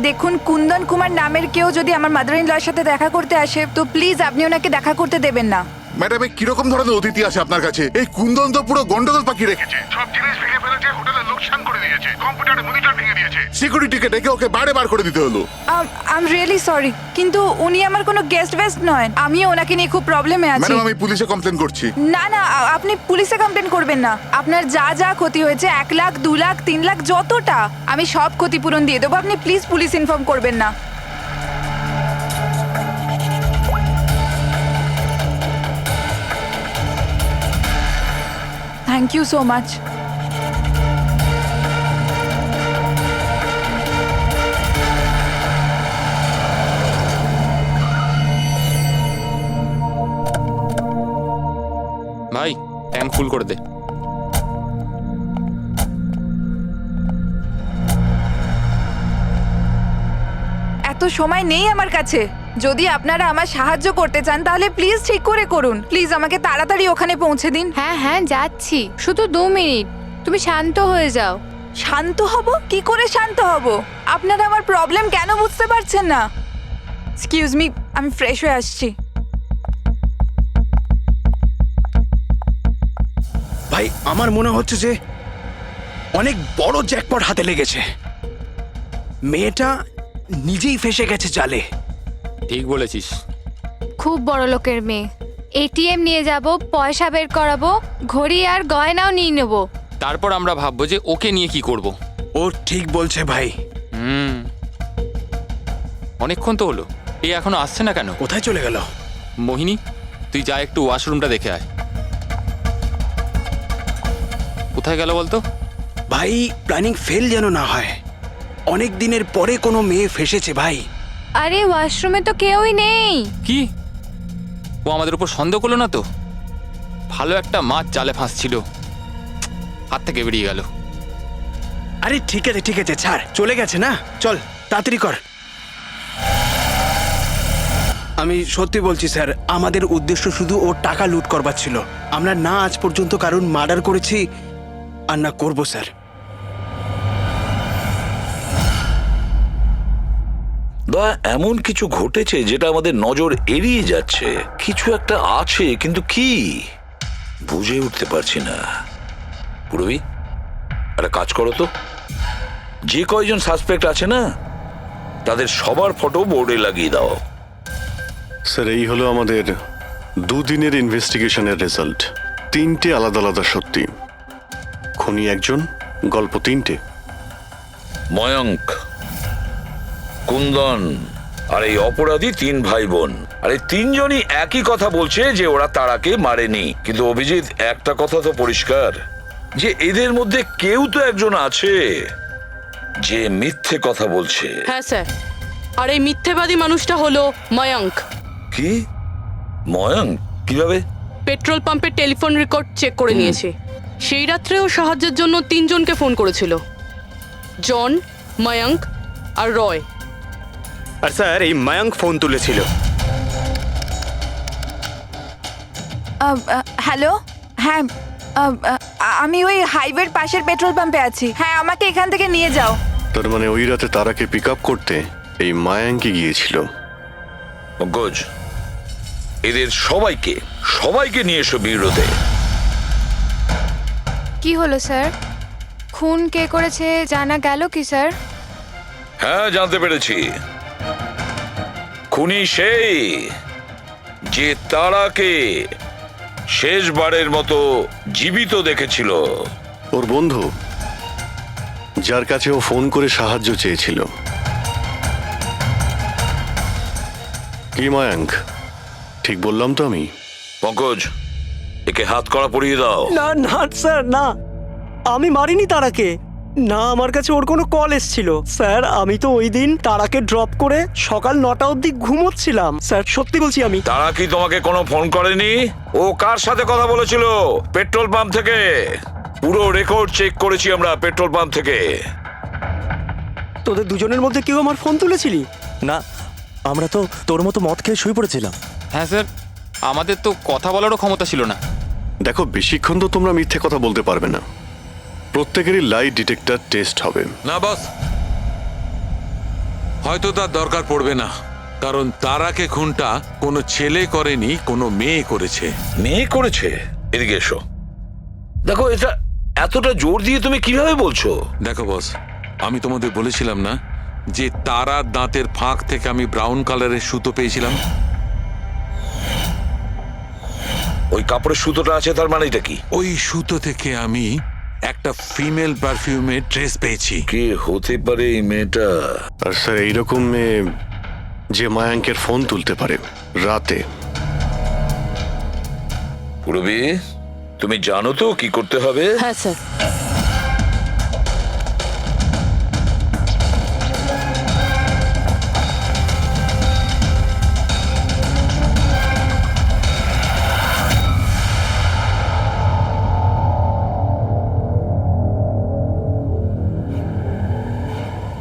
S12: দেখুন কুন্দন কুমার নামের কেউ যদি আমার মাদার ইন লর সাথে দেখা করতে আসে তো প্লিজ আপনি ওনাকে দেখা করতে দেবেন না।
S4: ম্যাডাম এই কিরকম ধরনের অতিথি আছে আপনার কাছে? এই কুন্দন তো পুরো গন্ডগোল পাকিয়ে রেখেছে,
S13: সব জিনিস ভেঙে ফেলেছে, হোটেলে লোকসান করে দিয়েছে, কম্পিউটারে মনিটর ভেঙে দিয়েছে।
S4: সিকিউরিটিকে ডেকে ওকে বাইরে বার করে দিতে হলো।
S12: আই এম রিয়েলি সরি, কিন্তু উনি আমার কোনো গেস্ট বেস্ট নয়। আমি ওনাকে নিয়ে খুব প্রবলেমে আছি।
S4: ম্যাডাম আমি পুলিশে কমপ্লেন করছি।
S12: না না, আপনি পুলিশে কমপ্লেন করবেন না। আপনার যা যা ক্ষতি হয়েছে 1 লাখ 2 লাখ 3 লাখ যতটা, আমি সব ক্ষতিপূরণ দিয়ে দেবো। আপনি প্লিজ পুলিশ ইনফর্ম করবেন না। Thank you so much.
S9: ভাই ট্যাঙ্ক ফুল করে দে।
S12: এত সময় নেই আমার কাছে। যদি আপনারা আমার সাহায্য করতে চান তাহলে প্লিজ ঠিক করে করুন। প্লিজ আমাকে তাড়াতাড়ি ওখানে পৌঁছে দিন।
S10: হ্যাঁ হ্যাঁ যাচ্ছি, শুধু 2 মিনিট, তুমি শান্ত হয়ে যাও।
S12: শান্ত হব? কি করে শান্ত হব? আপনারা আমার প্রবলেম কেন বুঝতে পারছেন না? এক্সকিউজ মি, আমি ফ্রেশ হয়ে আসছি।
S13: ভাই আমার মনে হচ্ছে যে অনেক বড় জ্যাকপট হাতে লেগেছে। মেয়েটা নিজেই ফেসে গেছে জালে।
S9: ঠিক বলেছিস।
S10: খুব বড় লোকের মেয়ে। এটিএম নিয়ে যাব, পয়সা বের করাবো, ঘড়ি আর গয়নাও নিয়ে নেব।
S9: তারপর আমরা ভাববো যে ওকে নিয়ে কি করব।
S13: ও ঠিক বলছে ভাই।
S9: অনেকক্ষণ তো হলো, এই এখনো আসছে না কেন?
S13: কোথায় চলে গেল?
S9: মোহিনী তুই যা একটু ওয়াশরুমটা দেখে আয়। কোথায় গেল বলতো?
S13: ভাই প্ল্যানিং ফেল যেন না হয়। অনেক দিনের পরে কোনো মেয়ে ফেসেছে ভাই।
S10: আরে ওয়াশরুমে তো কেউই নেই।
S9: কি ও আমাদের উপর সন্দেহ করলো না তো? ভালো একটা মাছ জালে ফাঁসছিল, হাত থেকে বেরিয়ে গেল।
S13: আরে ঠিক আছে ছাড়, চলে গেছে না, চল তাড়াতাড়ি কর। আমি সত্যি বলছি স্যার, আমাদের উদ্দেশ্য শুধু ওর টাকা লুট করবার ছিল। আমরা না আজ পর্যন্ত কারণ মার্ডার করেছি আর না করবো স্যার।
S2: এমন কিছু ঘটেছে যেটা আমাদের নজর এড়িয়ে যাচ্ছে। কিছু একটা আছে, কিন্তু কি বুঝে উঠতে পারছি না। পুরবি একটা কাজ করো তো, যে কয়জন সাসপেক্ট আছে না তাদের সবার ফটো বোর্ডে লাগিয়ে দাও।
S6: স্যার এই হলো আমাদের 2 দিনের ইনভেস্টিগেশনের রেজাল্ট। 3টে আলাদা আলাদা সত্যি। খুনি একজন, গল্প 3টে।
S2: ময়ঙ্ক, কুন্দন আর এই অপরাধী 3 ভাই বোন। আর এই 3 জনই একই কথা বলছে যে ওরা তারাকে মারেনি। কিন্তু অভিজিৎ, একটা কথা তো পরিষ্কার যে এদের মধ্যে কেউ তো একজন আছে যে মিথ্যে কথা বলছে।
S5: হ্যাঁ স্যার, আর এই মিথ্যেবাদী মানুষটা হলো ময়ঙ্ক।
S2: কি? ময়ঙ্ক? কিভাবে?
S5: পেট্রোল পাম্পের টেলিফোন রেকর্ড চেক করে নিয়েছে। সেই রাত্রেও সাহায্যের জন্য 3 জনকে ফোন করেছিল, জন, ময়ঙ্ক আর রয়।
S3: আর স্যার এই মায়াঙ্ক ফোন তুলেছিল।
S12: হ্যালো, হ্যাঁ, আমি ওই হাইওয়ের পাশের পেট্রোল পাম্পে আছি। হ্যাঁ, আমাকে এখান থেকে নিয়ে যাও।
S6: তার মানে ওই রাতে তারাকে পিক আপ করতে এই মায়াঙ্কি গিয়েছিল।
S2: পঙ্কজ, এদের সবাইকে নিয়ে এসো বিরোধে।
S10: কি হলো স্যার? খুন কে করেছে জানা গেল কি স্যার?
S2: হ্যাঁ, জানতে পেরেছি। খুনি সেই যে তারাকে শেষবারের মতো জীবিত দেখেছিল।
S6: ওর বন্ধু, যার কাছে ও ফোন করে সাহায্য চেয়েছিল। কি মায়াঙ্ক, ঠিক বললাম তো আমি?
S2: পঙ্কজ, একে হাত কড়া পরিয়ে দাও।
S11: না না স্যার, না, আমি মারিনি তারাকে। না, আমার কাছে ওর কোনো কল এসেছিল। স্যার, আমি তো ওই দিন তারাকে ড্রপ করে সকাল 9টা অবধি ঘুমোচ্ছিলাম। স্যার, সত্যি বলছি আমি।
S2: তারা কি তোমাকে কোনো ফোন করেনি? ও কার সাথে কথা বলেছিল? পেট্রোল পাম্প থেকে। পুরো রেকর্ড চেক করেছি আমরা পেট্রোল পাম্প থেকে।
S11: তোদের দুজনের মধ্যে কেউ আমার ফোন তুলেছিলি?
S3: না, আমরা তো তোর মতো মদ খেয়ে শুয়ে পড়েছিলাম।
S9: হ্যাঁ স্যার, আমাদের তো কথা বলারও ক্ষমতা ছিল না।
S6: দেখো, বেশিক্ষণ তো তোমরা মিথ্যে কথা বলতে পারবে না। প্রত্যেকেরই লাই ডিটেক্টর টেস্ট হবে।
S7: না বস, হয়তো তার দরকার পড়বে না, কারণ তারাকে খুনটা কোনো ছেলে করেনি, কোনো মেয়ে করেছে।
S2: মেয়ে করেছে? এদিকে এসো। দেখো, এটা এতটা জোর দিয়ে তুমি কিভাবে বলছো?
S7: দেখো বস, আমি তোমাদের বলেছিলাম না যে তারার দাঁতের ফাঁক থেকে আমি ব্রাউন কালারের সুতো পেয়েছিলাম?
S2: ওই কাপড়ের সুতোটা আছে, তার মানে এটা কি?
S7: ওই সুতো থেকে আমি একটা ফিমেল পারফিউমের ট্রেস পেয়েছি।
S2: কে হতে পারে এই মেয়েটা?
S6: আর স্যার, এইরকম মেয়ে যে মায়াঙ্কের ফোন তুলতে পারে রাতে।
S2: পুরবী, তুমি জানো তো কি করতে হবে?
S5: হ্যাঁ স্যার।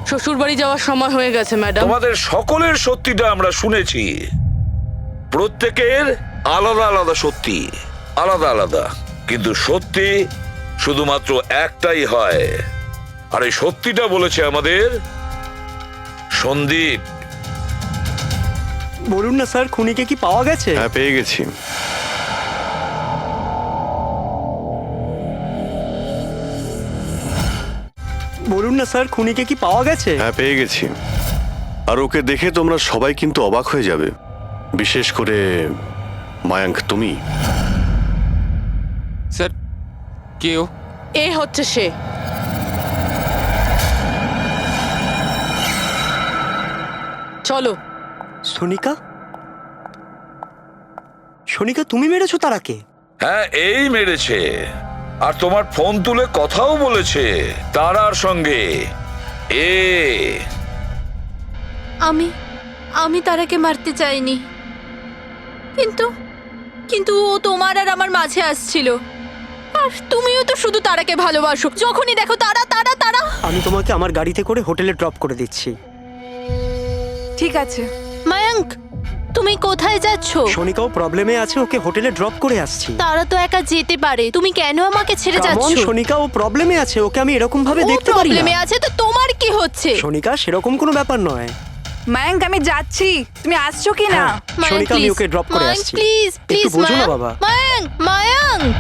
S5: শ্বশুর বাড়ি যাওয়ার সময় হয়ে গেছে ম্যাডাম।
S2: তোমাদের সকলের সত্যিটা আমরা শুনেছি। প্রত্যেকের আলাদা আলাদা সত্যি, আলাদা আলাদা, কিন্তু সত্যি শুধুমাত্র একটাই হয়। আর এই সত্যিটা বলেছে আমাদের সন্দীপ।
S11: বলুন না স্যার, খুনিকে কি পাওয়া গেছে?
S6: হ্যাঁ, পেয়ে গেছি।
S11: বলুন না স্যার, খুনিকে কি পাওয়া গেছে?
S6: হ্যাঁ, পেয়ে গেছি। আর ওকে দেখে তোমরা সবাই কিন্তু অবাক হয়ে যাবে, বিশেষ করে মায়াঙ্ক, তুমি।
S9: স্যার, কেউ?
S5: এ হচ্ছে সে। চলো।
S11: সোনিকা? সোনিকা, তুমি মেরেছো তারাকে?
S2: হ্যাঁ, এই মেরেছে। আর তোমার ফোন তুলে কথাও বলেছে তারার সঙ্গে।
S5: আমি তারাকে মারতে চাইনি, কিন্তু ও তোমার আর আমার মাঝে আসছিল। আর তুমিও তো শুধু তারাকে ভালোবাসো, যখনই দেখো তারা তারা তারা।
S11: আমি তোমাকে আমার গাড়িতে করে হোটেলে ড্রপ করে দিচ্ছি।
S12: ঠিক আছে।
S5: মায়াঙ্ক, তুমি কোথায় যাচ্ছ?
S11: সোনিকাও প্রবলেমে আছে, ওকে হোটেলে ড্রপ করে আসছি।
S5: তারা তো একা যেতে পারে, তুমি কেন আমাকে ছেড়ে যাচ্ছ?
S11: সোনিকা, ও প্রবলেমে আছে, ওকে আমি এরকম ভাবে
S5: ও
S11: দেখতে পারি
S5: প্রবলেমে
S11: না।
S5: আছে তো তোমার কি হচ্ছে?
S11: সোনিকা, সেরকম কোনো ব্যাপার নয়।
S12: মায়াঙ্ক, আমি যাচ্ছি, তুমি আসছো কি না?
S5: মায়াঙ্ক,
S11: সোনিকা, আমি
S5: please,
S11: ওকে ড্রপ করে
S5: মায়াঙ্ক,
S11: আসছি।
S5: প্লিজ
S11: একটু
S5: প্লিজ
S11: বোঝো না বাবা।
S5: মায়াঙ্ক, মায়াঙ্ক।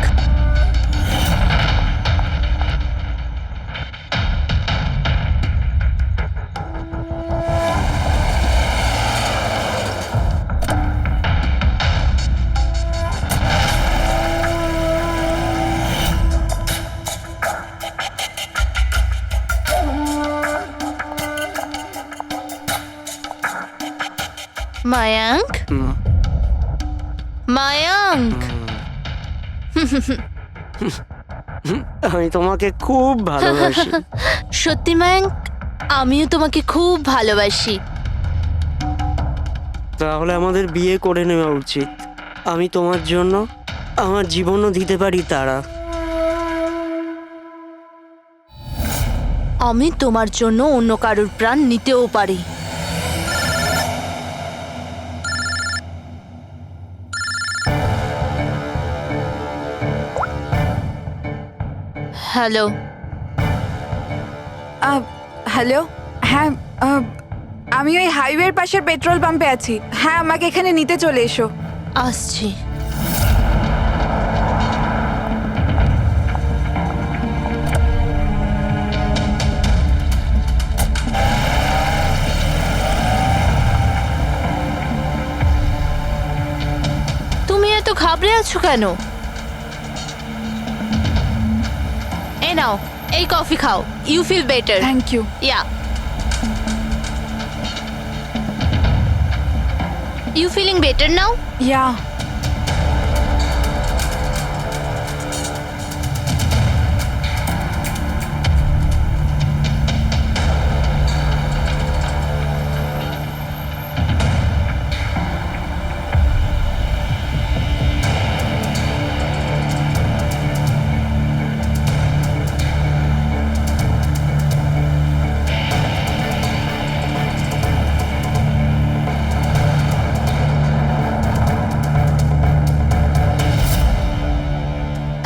S5: মায়াঙ্ক, মায়াঙ্ক,
S11: আমি তোমাকে খুব ভালোবাসি।
S5: সত্যি মায়াঙ্ক, আমিও তোমাকে খুব ভালোবাসি।
S11: তাহলে আমাদের বিয়ে করে নেওয়া উচিত। আমি তোমার জন্য আমার জীবনও দিতে পারি তারা।
S5: আমি তোমার জন্য অন্য কারোর প্রাণ নিতেও পারি। হ্যালো,
S12: হ্যালো, হ্যাঁ, আমি ওই হাইওয়ের পাশের পেট্রোল পাম্পে আছি। হ্যাঁ, আমাকে এখানে নিতে চলে এসো।
S5: আসছি। তুমি এত ঘাবড়ে আছো কেন? এই নাও, এই কফি খাও। You feel better.
S12: Thank you.
S5: Yeah, you feeling better now?
S12: Yeah.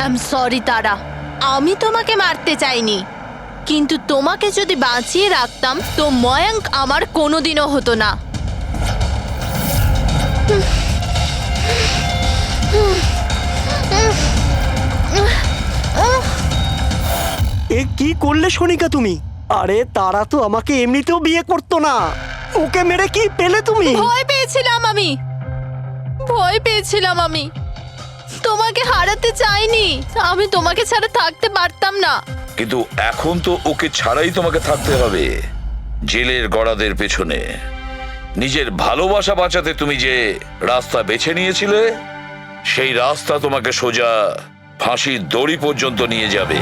S5: I am sorry Tara, আমি তোমাকে মারতে চাইনি, কিন্তু তোমাকে যদি বাঁচিয়ে রাখতাম তো ময়াঙ্ক আমার কোনোদিনও হতো না।
S11: এ কি করলে সোনিকা তুমি? আরে তারা তো আমাকে এমনিতেও বিয়ে করতো না। ওকে মেরে কি পেলে তুমি?
S5: ভয় পেয়েছিলাম আমি, ভয় পেয়েছিলাম আমি। তোমাকে হারাতে চাইনি, আমি তোমাকে ছাড়া থাকতে পারতাম না।
S2: কিন্তু এখন তো ওকে ছাড়াই তোমাকে থাকতে হবে জেলের গড়াদের পেছনে। নিজের ভালোবাসা বাঁচাতে তুমি যে রাস্তা বেছে নিয়েছিলে, সেই রাস্তা তোমাকে সোজা ফাঁসির দড়ি পর্যন্ত নিয়ে যাবে।